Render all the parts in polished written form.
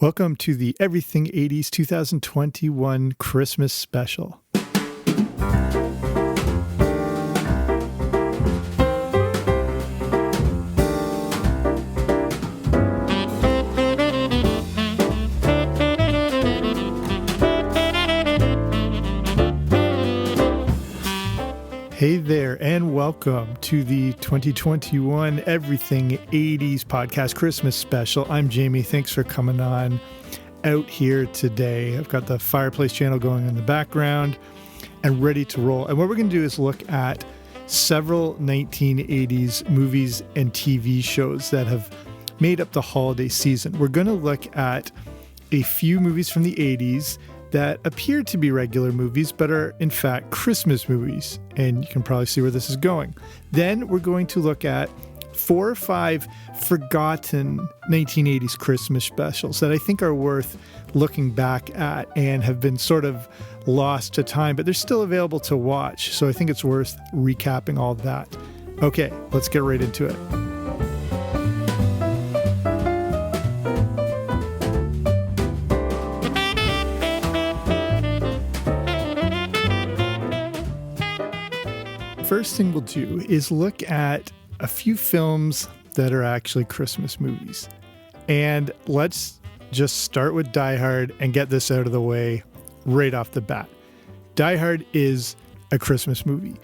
Welcome to the Everything 80s 2021 Christmas special. Hey there, and welcome to the 2021 Everything 80s podcast Christmas special. I'm Jamie. Thanks for coming on out here today. I've got the fireplace channel going in the background and ready to roll. And what we're going to do is look at several 1980s movies and TV shows that have made up the holiday season. We're going to look at a few movies from the 80s that appear to be regular movies, but are in fact Christmas movies. And you can probably see where this is going. Then we're going to look at 4 or 5 forgotten 1980s Christmas specials that I think are worth looking back at and have been sort of lost to time, but they're still available to watch. So I think it's worth recapping all that. Okay, let's get right into it. First thing we'll do is look at a few films that are actually Christmas movies. And let's just start with Die Hard and get this out of the way right off the bat. Die Hard is a Christmas movie.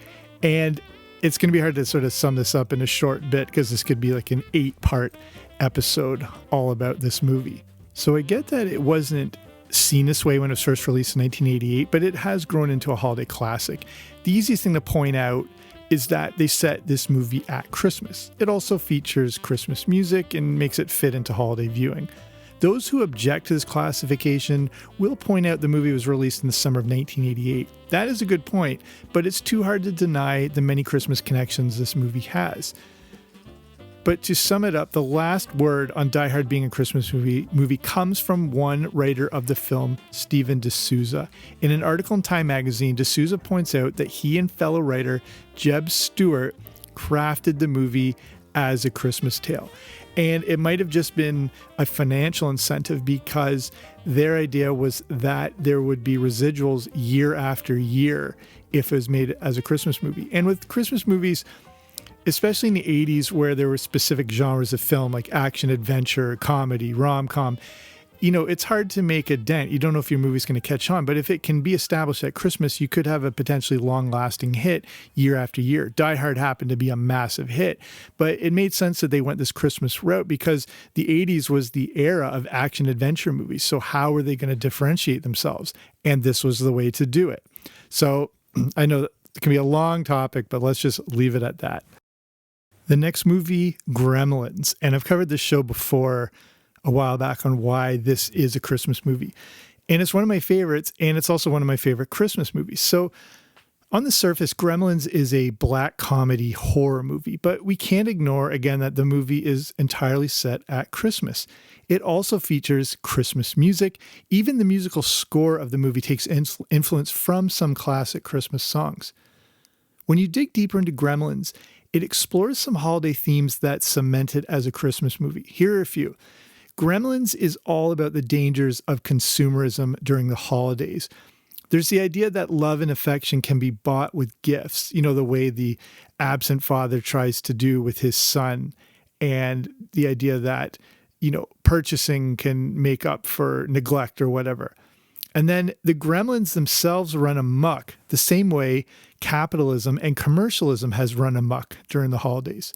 And it's going to be hard to sort of sum this up in a short bit because this could be like an 8-part episode all about this movie. So I get that it wasn't seen this way when it was first released in 1988, but it has grown into a holiday classic. The easiest thing to point out is that they set this movie at Christmas. It also features Christmas music and makes it fit into holiday viewing. Those who object to this classification will point out the movie was released in the summer of 1988. That is a good point, but it's too hard to deny the many Christmas connections this movie has. But to sum it up, the last word on Die Hard being a Christmas movie comes from one writer of the film, Stephen D'Souza. In an article in Time magazine, D'Souza points out that he and fellow writer Jeb Stewart crafted the movie as a Christmas tale. And it might have just been a financial incentive because their idea was that there would be residuals year after year if it was made as a Christmas movie. And with Christmas movies, especially in the 80s where there were specific genres of film like action, adventure, comedy, rom-com, it's hard to make a dent. You don't know if your movie's going to catch on, but if it can be established at Christmas, you could have a potentially long-lasting hit year after year. Die Hard happened to be a massive hit, but it made sense that they went this Christmas route because the 80s was the era of action-adventure movies. So how were they going to differentiate themselves? And this was the way to do it. So I know that it can be a long topic, but let's just leave it at that. The next movie, Gremlins, and I've covered this show before a while back on why this is a Christmas movie. And it's one of my favorites, and it's also one of my favorite Christmas movies. So on the surface, Gremlins is a black comedy horror movie, but we can't ignore, again, that the movie is entirely set at Christmas. It also features Christmas music. Even the musical score of the movie takes influence from some classic Christmas songs. When you dig deeper into Gremlins, it explores some holiday themes that cement it as a Christmas movie. Here are a few. Gremlins is all about the dangers of consumerism during the holidays. There's the idea that love and affection can be bought with gifts, the way the absent father tries to do with his son, and the idea that, purchasing can make up for neglect or whatever. And then the Gremlins themselves run amok the same way capitalism and commercialism has run amok during the holidays.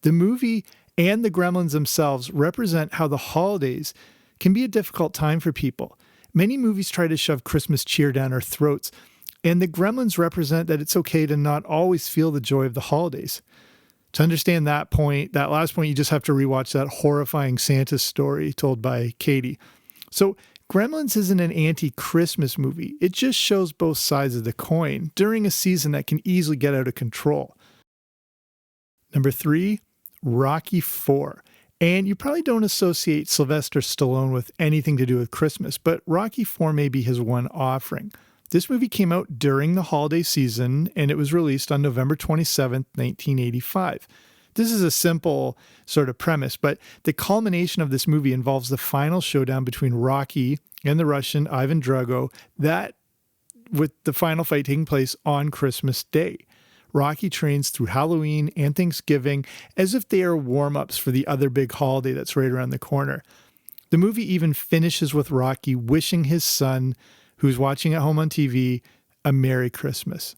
The movie and the Gremlins themselves represent how the holidays can be a difficult time for people. Many movies try to shove Christmas cheer down our throats, and the Gremlins represent that it's okay to not always feel the joy of the holidays. To understand that last point, you just have to rewatch that horrifying Santa story told by Katie. So Gremlins isn't an anti-Christmas movie. It just shows both sides of the coin during a season that can easily get out of control. Number 3, Rocky IV. And you probably don't associate Sylvester Stallone with anything to do with Christmas, but Rocky IV may be his one offering. This movie came out during the holiday season, and it was released on November 27th, 1985. This is a simple sort of premise, but the culmination of this movie involves the final showdown between Rocky and the Russian Ivan Drago, that with the final fight taking place on Christmas Day. Rocky trains through Halloween and Thanksgiving as if they are warm-ups for the other big holiday that's right around the corner. The movie even finishes with Rocky wishing his son, who's watching at home on TV, a Merry Christmas.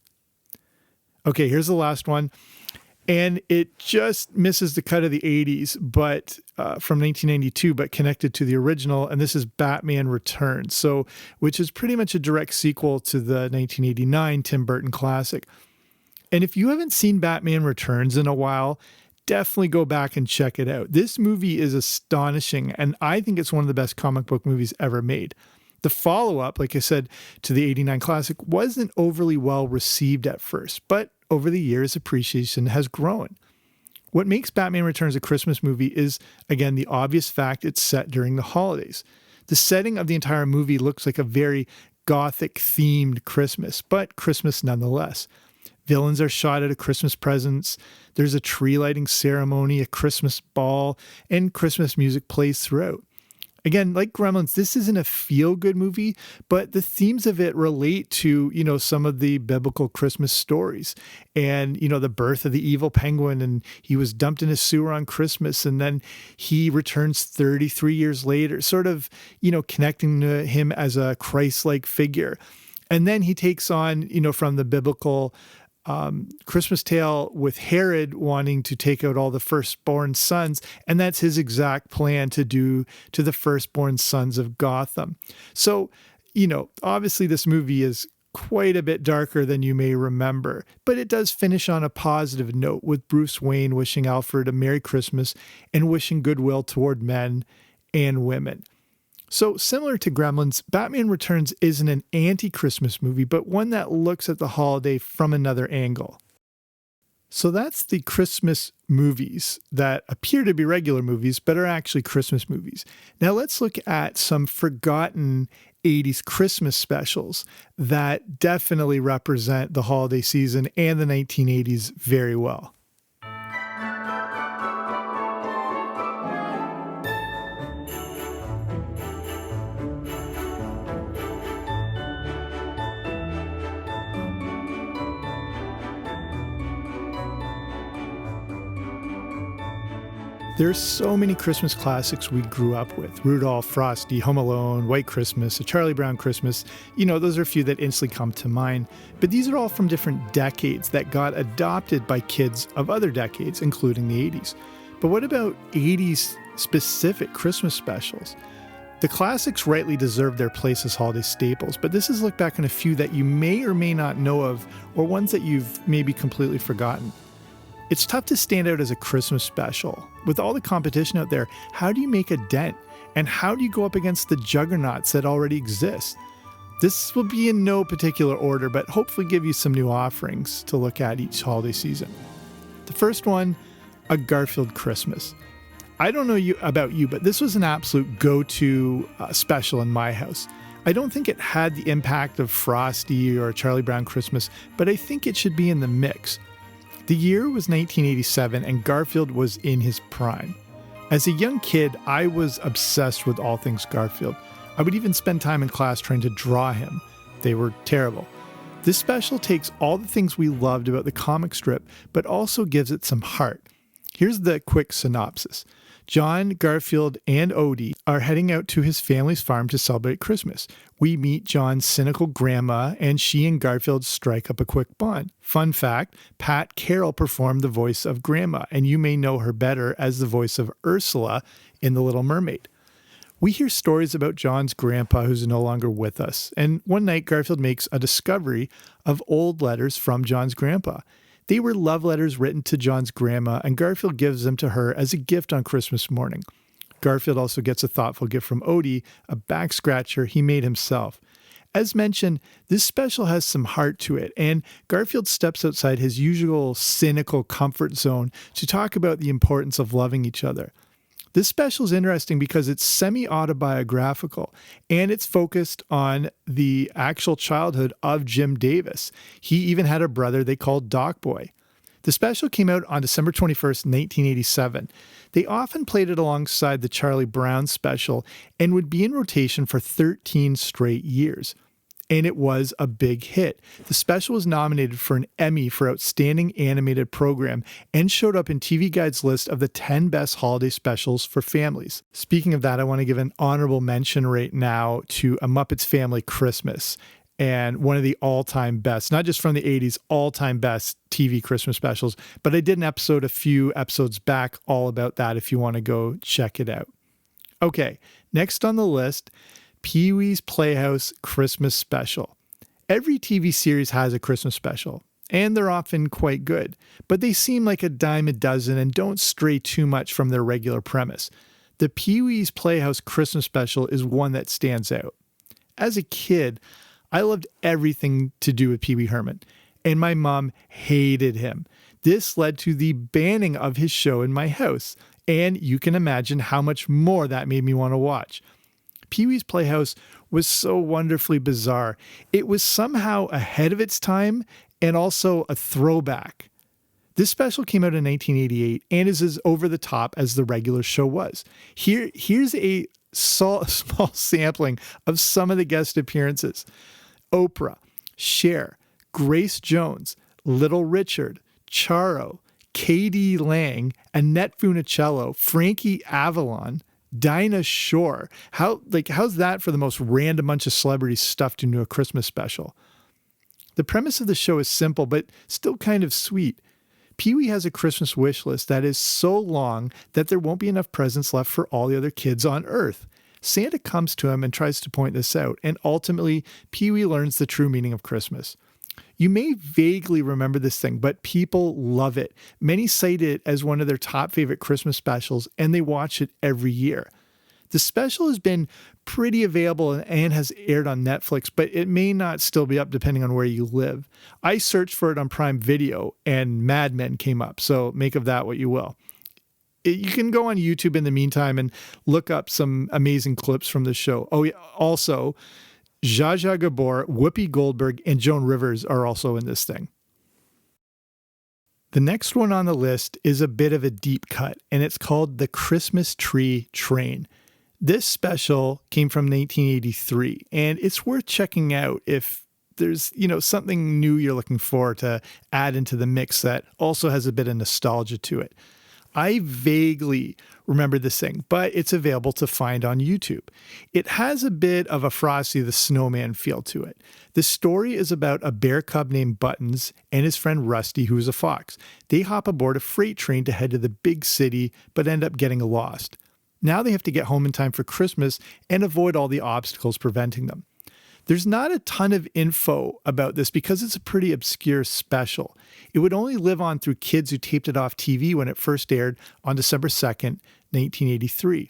Okay, here's the last one. And it just misses the cut of the 80s, but from 1992, but connected to the original. And this is Batman Returns, which is pretty much a direct sequel to the 1989 Tim Burton classic. And if you haven't seen Batman Returns in a while, definitely go back and check it out. This movie is astonishing, and I think it's one of the best comic book movies ever made. The follow-up, like I said, to the 89 classic wasn't overly well received at first, but over the years, appreciation has grown. What makes Batman Returns a Christmas movie is, again, the obvious fact it's set during the holidays. The setting of the entire movie looks like a very Gothic-themed Christmas, but Christmas nonetheless. Villains are shot at Christmas presents, there's a tree lighting ceremony, a Christmas ball, and Christmas music plays throughout. Again, like Gremlins, this isn't a feel-good movie, but the themes of it relate to, some of the biblical Christmas stories. And, the birth of the evil penguin, and he was dumped in a sewer on Christmas, and then he returns 33 years later, sort of, connecting to him as a Christ-like figure. And then he takes on, from the biblical Christmas tale with Herod wanting to take out all the firstborn sons, and that's his exact plan to do to the firstborn sons of Gotham. So, obviously this movie is quite a bit darker than you may remember, but it does finish on a positive note with Bruce Wayne wishing Alfred a Merry Christmas and wishing goodwill toward men and women. So similar to Gremlins, Batman Returns isn't an anti-Christmas movie, but one that looks at the holiday from another angle. So that's the Christmas movies that appear to be regular movies, but are actually Christmas movies. Now let's look at some forgotten 80s Christmas specials that definitely represent the holiday season and the 1980s very well. There's so many Christmas classics we grew up with. Rudolph, Frosty, Home Alone, White Christmas, A Charlie Brown Christmas. Those are a few that instantly come to mind. But these are all from different decades that got adopted by kids of other decades, including the 80s. But what about 80s specific Christmas specials? The classics rightly deserve their place as holiday staples, but this is a look back on a few that you may or may not know of, or ones that you've maybe completely forgotten. It's tough to stand out as a Christmas special. With all the competition out there, how do you make a dent? And how do you go up against the juggernauts that already exist? This will be in no particular order, but hopefully give you some new offerings to look at each holiday season. The first one, A Garfield Christmas. I don't know about you, but this was an absolute go-to special in my house. I don't think it had the impact of Frosty or Charlie Brown Christmas, but I think it should be in the mix. The year was 1987 and Garfield was in his prime. As a young kid, I was obsessed with all things Garfield. I would even spend time in class trying to draw him. They were terrible. This special takes all the things we loved about the comic strip, but also gives it some heart. Here's the quick synopsis. John, Garfield, and Odie are heading out to his family's farm to celebrate Christmas. We meet John's cynical grandma, and she and Garfield strike up a quick bond. Fun fact, Pat Carroll performed the voice of Grandma, and you may know her better as the voice of Ursula in The Little Mermaid. We hear stories about John's grandpa who's no longer with us, and one night Garfield makes a discovery of old letters from John's grandpa. They were love letters written to John's grandma, and Garfield gives them to her as a gift on Christmas morning. Garfield also gets a thoughtful gift from Odie, a back scratcher he made himself. As mentioned, this special has some heart to it, and Garfield steps outside his usual cynical comfort zone to talk about the importance of loving each other. This special is interesting because it's semi-autobiographical, and it's focused on the actual childhood of Jim Davis. He even had a brother they called Doc Boy. The special came out on December 21st, 1987. They often played it alongside the Charlie Brown special and would be in rotation for 13 straight years. And it was a big hit. The special was nominated for an Emmy for Outstanding Animated Program and showed up in TV Guide's list of the 10 best holiday specials for families. Speaking of that, I want to give an honorable mention right now to A Muppets Family Christmas, and one of the all-time best, not just from the 80s, all-time best TV Christmas specials. But I did an episode a few episodes back all about that if you want to go check it out. Okay, next on the list, Pee-wee's Playhouse Christmas Special. Every TV series has a Christmas special, and they're often quite good, but they seem like a dime a dozen and don't stray too much from their regular premise. The Pee-wee's Playhouse Christmas Special is one that stands out. As a kid, I loved everything to do with Pee Wee Herman, and my mom hated him. This led to the banning of his show in my house, and you can imagine how much more that made me want to watch. Pee-wee's Playhouse was so wonderfully bizarre. It was somehow ahead of its time and also a throwback. This special came out in 1988 and is as over the top as the regular show was. Here's a small sampling of some of the guest appearances. Oprah, Cher, Grace Jones, Little Richard, Charo, K.D. Lang, Annette Funicello, Frankie Avalon, Dinah Shore. How's that for the most random bunch of celebrities stuffed into a Christmas special? The premise of the show is simple, but still kind of sweet. Pee-wee has a Christmas wish list that is so long that there won't be enough presents left for all the other kids on Earth. Santa comes to him and tries to point this out, and ultimately, Pee-wee learns the true meaning of Christmas. You may vaguely remember this thing, but people love it. Many cite it as one of their top favorite Christmas specials, and they watch it every year. The special has been pretty available and has aired on Netflix, but it may not still be up depending on where you live. I searched for it on Prime Video, and Mad Men came up, so make of that what you will. You can go on YouTube in the meantime and look up some amazing clips from the show. Oh, yeah, also, Zsa Zsa Gabor, Whoopi Goldberg, and Joan Rivers are also in this thing. The next one on the list is a bit of a deep cut, and it's called The Christmas Tree Train. This special came from 1983, and it's worth checking out if there's, something new you're looking for to add into the mix that also has a bit of nostalgia to it. I vaguely remember this thing, but it's available to find on YouTube. It has a bit of a Frosty the Snowman feel to it. The story is about a bear cub named Buttons and his friend Rusty, who is a fox. They hop aboard a freight train to head to the big city, but end up getting lost. Now they have to get home in time for Christmas and avoid all the obstacles preventing them. There's not a ton of info about this because it's a pretty obscure special. It would only live on through kids who taped it off TV when it first aired on December 2nd, 1983.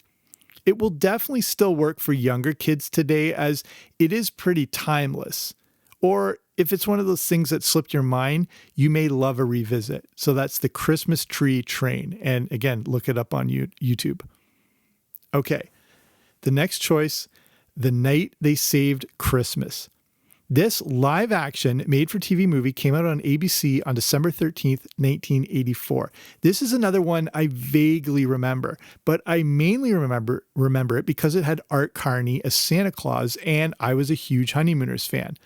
It will definitely still work for younger kids today as it is pretty timeless. Or if it's one of those things that slipped your mind, you may love a revisit. So that's The Christmas Tree Train. And again, look it up on YouTube. Okay, the next choice, The Night They Saved Christmas. This live-action made-for-TV movie came out on ABC on December 13th, 1984. This is another one I vaguely remember, but I mainly remember it because it had Art Carney as Santa Claus, and I was a huge Honeymooners fan.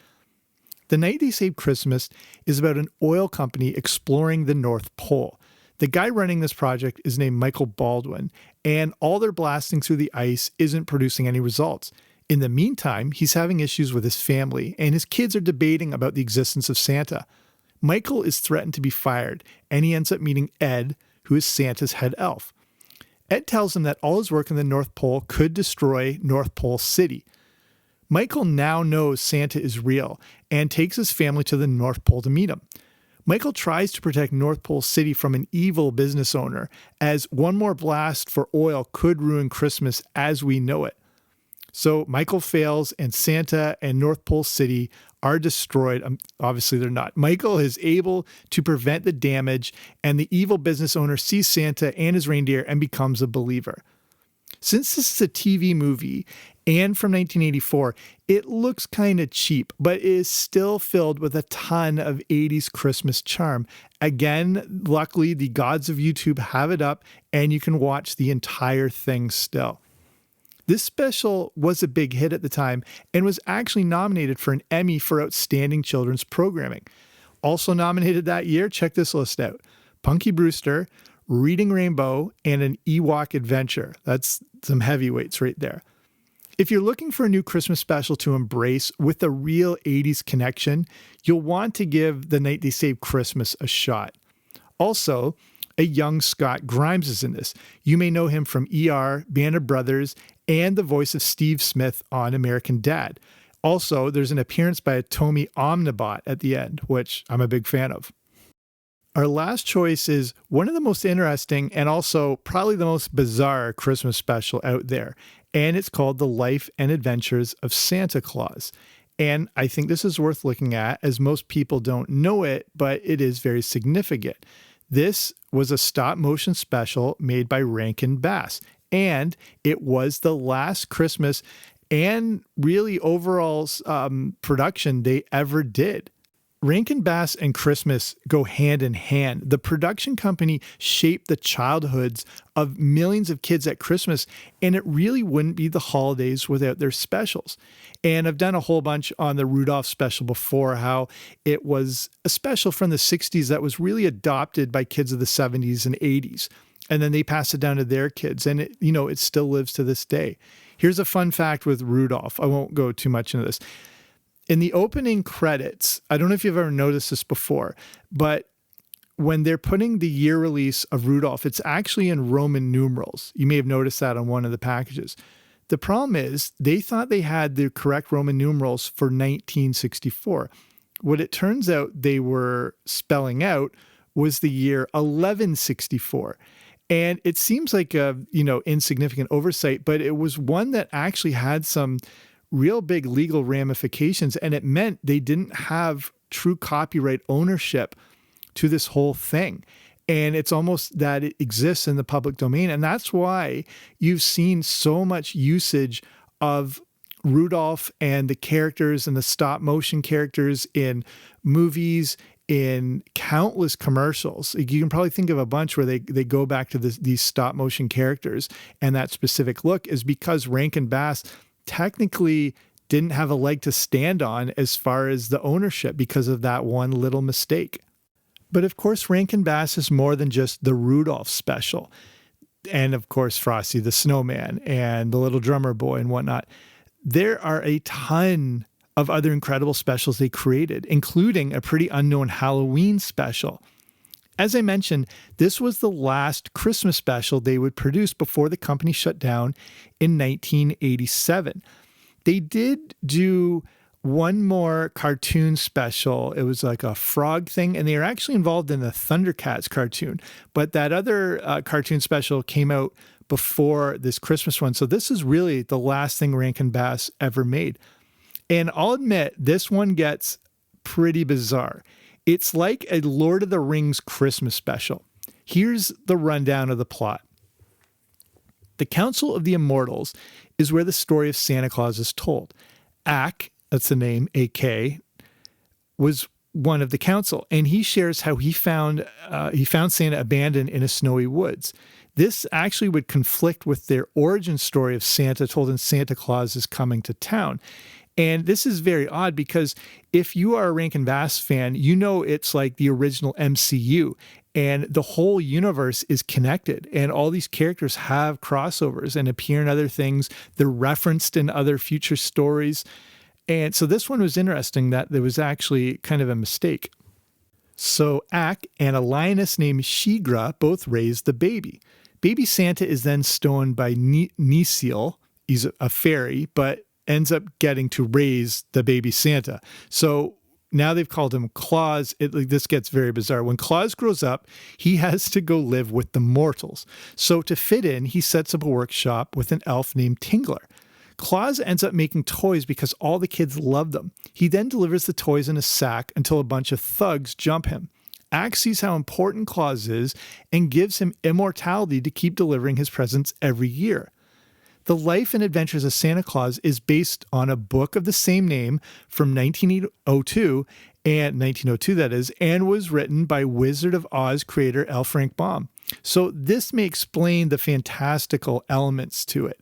The Night They Saved Christmas is about an oil company exploring the North Pole. The guy running this project is named Michael Baldwin, and all their blasting through the ice isn't producing any results. In the meantime, he's having issues with his family, and his kids are debating about the existence of Santa. Michael is threatened to be fired, and he ends up meeting Ed, who is Santa's head elf. Ed tells him that all his work in the North Pole could destroy North Pole City. Michael now knows Santa is real and takes his family to the North Pole to meet him. Michael tries to protect North Pole City from an evil business owner, as one more blast for oil could ruin Christmas as we know it. So Michael fails, and Santa and North Pole City are destroyed. Obviously, they're not. Michael is able to prevent the damage, and the evil business owner sees Santa and his reindeer and becomes a believer. Since this is a TV movie and from 1984, it looks kind of cheap, but is still filled with a ton of 80s Christmas charm, Again, luckily, the gods of YouTube have it up and you can watch the entire thing still. This special was a big hit at the time and was actually nominated for an Emmy for Outstanding Children's Programming. Also nominated that year, check this list out: Punky Brewster, Reading Rainbow, and an Ewok Adventure. That's some heavyweights right there. If you're looking for a new Christmas special to embrace with a real 80s connection, you'll want to give The Night They Saved Christmas a shot. Also, a young Scott Grimes is in this. You may know him from ER, Band of Brothers, and the voice of Steve Smith on American Dad. Also, there's an appearance by a Tomy Omnibot at the end, which I'm a big fan of. Our last choice is one of the most interesting and also probably the most bizarre Christmas special out there, and it's called The Life and Adventures of Santa Claus. And I think this is worth looking at, as most people don't know it, but it is very significant. This was a stop-motion special made by Rankin Bass, and it was the last Christmas and really overall production they ever did. Rankin Bass and Christmas go hand in hand. The production company shaped the childhoods of millions of kids at Christmas, and it really wouldn't be the holidays without their specials. And I've done a whole bunch on the Rudolph special before, how it was a special from the 60s that was really adopted by kids of the 70s and 80s. And then they passed it down to their kids, and it still lives to this day. Here's a fun fact with Rudolph. I won't go too much into this. In the opening credits, I don't know if you've ever noticed this before, but when they're putting the year release of Rudolph, it's actually in Roman numerals. You may have noticed that on one of the packages. The problem is they thought they had the correct Roman numerals for 1964. What it turns out they were spelling out was the year 1164. And it seems like a, insignificant oversight, but it was one that actually had some real big legal ramifications, and it meant they didn't have true copyright ownership to this whole thing. And it's almost that it exists in the public domain. And that's why you've seen so much usage of Rudolph and the characters and the stop motion characters in movies, in countless commercials. You can probably think of a bunch where they go back to these stop motion characters, and that specific look is because Rankin Bass technically didn't have a leg to stand on as far as the ownership because of that one little mistake. But of course, Rankin Bass is more than just the Rudolph special. And of course, Frosty the Snowman and the Little Drummer Boy and whatnot. There are a ton of other incredible specials they created, including a pretty unknown Halloween special. As I mentioned, this was the last Christmas special they would produce before the company shut down in 1987. They did do one more cartoon special. It was like a frog thing, and they were actually involved in the Thundercats cartoon. But that other cartoon special came out before this Christmas one. So this is really the last thing Rankin Bass ever made. And I'll admit, this one gets pretty bizarre. It's like a Lord of the Rings Christmas special. Here's the rundown of the plot. The Council of the Immortals is where the story of Santa Claus is told. Ak, that's the name, A.K., was one of the council, and he shares how he found Santa abandoned in a snowy woods. This actually would conflict with their origin story of Santa told in Santa Claus is Coming to Town. And this is very odd because if you are a Rankin Bass fan, you know it's like the original MCU, and the whole universe is connected, and all these characters have crossovers and appear in other things. They're referenced in other future stories. And so this one was interesting that there was actually kind of a mistake. So Ak and a lioness named Shigra both raised the baby. Baby Santa is then stoned by Nisil. He's a fairy, but ends up getting to raise the baby Santa. So now they've called him Claus. This gets very bizarre. When Claus grows up, he has to go live with the mortals. So to fit in, he sets up a workshop with an elf named Tingler. Claus ends up making toys because all the kids love them. He then delivers the toys in a sack until a bunch of thugs jump him. Ak sees how important Claus is and gives him immortality to keep delivering his presents every year. The Life and Adventures of Santa Claus is based on a book of the same name from 1902, and 1902 that is, and was written by Wizard of Oz creator L. Frank Baum. So this may explain the fantastical elements to it.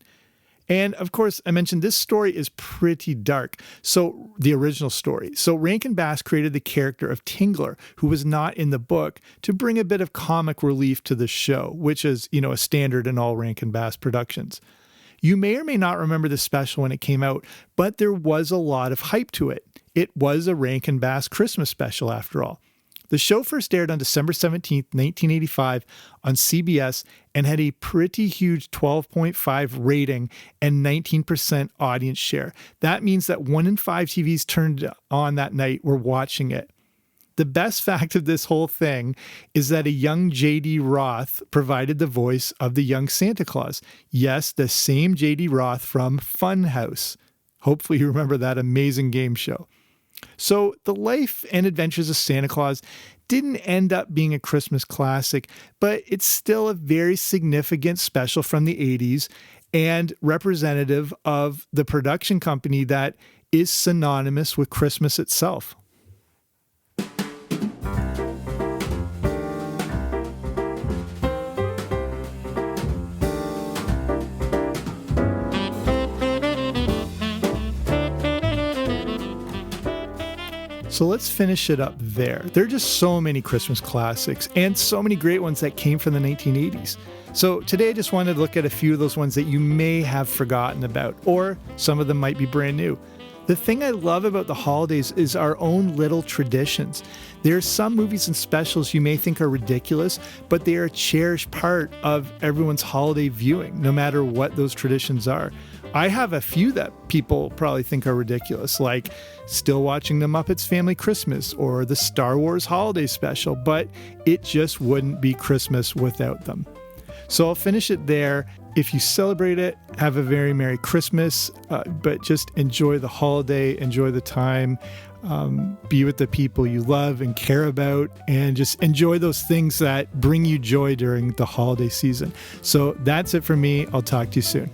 And of course, I mentioned this story is pretty dark. So the original story. So Rankin Bass created the character of Tingler, who was not in the book, to bring a bit of comic relief to the show, which is, a standard in all Rankin Bass productions. You may or may not remember the special when it came out, but there was a lot of hype to it. It was a Rankin Bass Christmas special after all. The show first aired on December 17th, 1985 on CBS and had a pretty huge 12.5 rating and 19% audience share. That means that 1 in 5 TVs turned on that night were watching it. The best fact of this whole thing is that a young J.D. Roth provided the voice of the young Santa Claus. Yes, the same J.D. Roth from Funhouse. Hopefully you remember that amazing game show. So the life and adventures of Santa Claus didn't end up being a Christmas classic, but it's still a very significant special from the 80s and representative of the production company that is synonymous with Christmas itself. So let's finish it up there. There are just so many Christmas classics and so many great ones that came from the 1980s. So today I just wanted to look at a few of those ones that you may have forgotten about, or some of them might be brand new. The thing I love about the holidays is our own little traditions. There are some movies and specials you may think are ridiculous, but they are a cherished part of everyone's holiday viewing, no matter what those traditions are. I have a few that people probably think are ridiculous, like still watching The Muppets Family Christmas or the Star Wars Holiday Special, but it just wouldn't be Christmas without them. So I'll finish it there. If you celebrate it, have a very Merry Christmas, but just enjoy the holiday, enjoy the time, be with the people you love and care about, and just enjoy those things that bring you joy during the holiday season. So that's it for me. I'll talk to you soon.